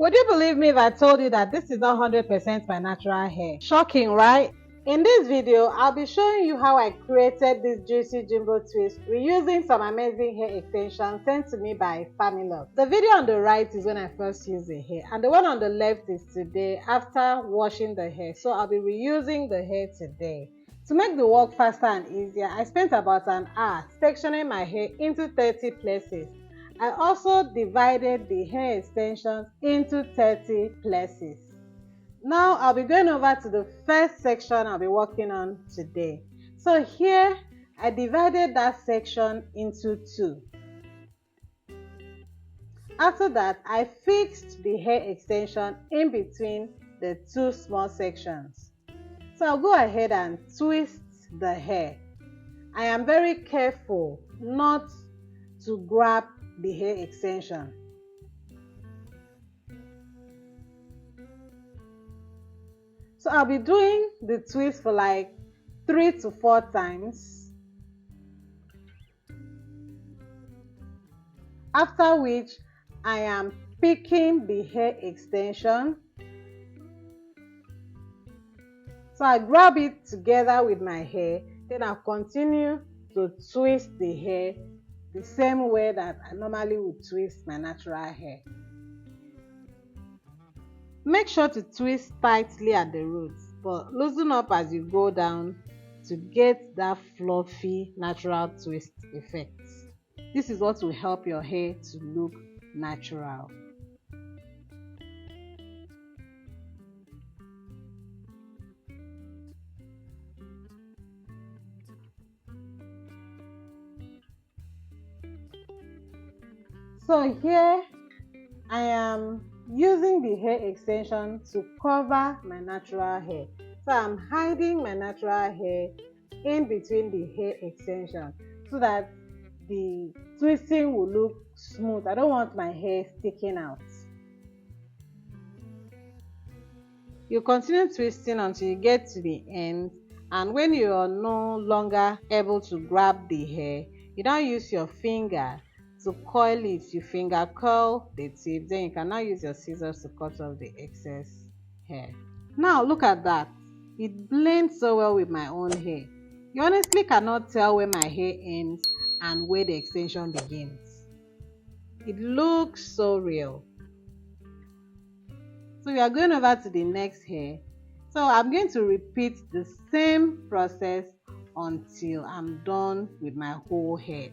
Would you believe me if I told you that this is not 100% my natural hair? Shocking, right? In this video, I'll be showing you how I created this juicy jumbo twist reusing some amazing hair extensions sent to me by Familocs. The video on the right is when I first used the hair, and the one on the left is today after washing the hair. So I'll be reusing the hair today. To make the work faster and easier, I spent about an hour sectioning my hair into 30 places. I also divided the hair extensions into 30 places. Now I'll be going over to the first section I'll be working on today. So here I divided that section into two. After that, I fixed the hair extension in between the two small sections. So I'll go ahead and twist the hair. I am very careful not to grab the hair extension. So I'll be doing the twist for like 3 to 4 times, after which I am picking the hair extension. So I grab it together with my hair, then I'll continue to twist the hair the same way that I normally would twist my natural hair. Make sure to twist tightly at the roots, but loosen up as you go down to get that fluffy natural twist effect. This is what will help your hair to look natural. So here I am using the hair extension to cover my natural hair. So I'm hiding my natural hair in between the hair extension so that the twisting will look smooth. I don't want my hair sticking out. You continue twisting until you get to the end, and when you are no longer able to grab the hair, you now use your finger to coil it. You finger curl the tip, then you can now use your scissors to cut off the excess hair. Now look at that, it blends so well with my own hair. You honestly cannot tell where my hair ends and where the extension begins. It looks so real. So we are going over to the next hair. So I'm going to repeat the same process until I'm done with my whole hair.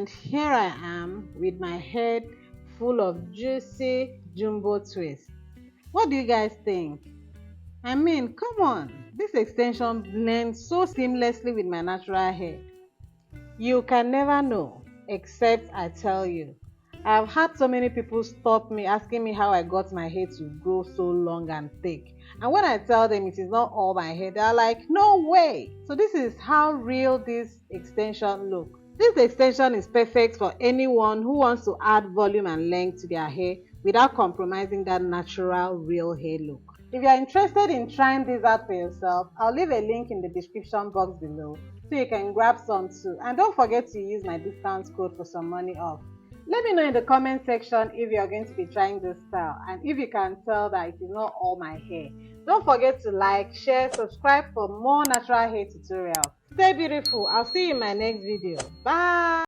And here I am with my head full of juicy jumbo twists. What do you guys think? I mean, come on, this extension blends so seamlessly with my natural hair. You can never know, except I tell you. I've had so many people stop me asking me how I got my hair to grow so long and thick. And when I tell them it is not all my hair, they're like, no way. So this is how real this extension looks. This extension is perfect for anyone who wants to add volume and length to their hair without compromising that natural real hair look. If you are interested in trying this out for yourself, I'll leave a link in the description box below so you can grab some too. And don't forget to use my discount code for some money off. Let me know in the comment section if you are going to be trying this style and if you can tell that it is not all my hair. Don't forget to like, share, subscribe for more natural hair tutorials. Stay beautiful. I'll see you in my next video. Bye.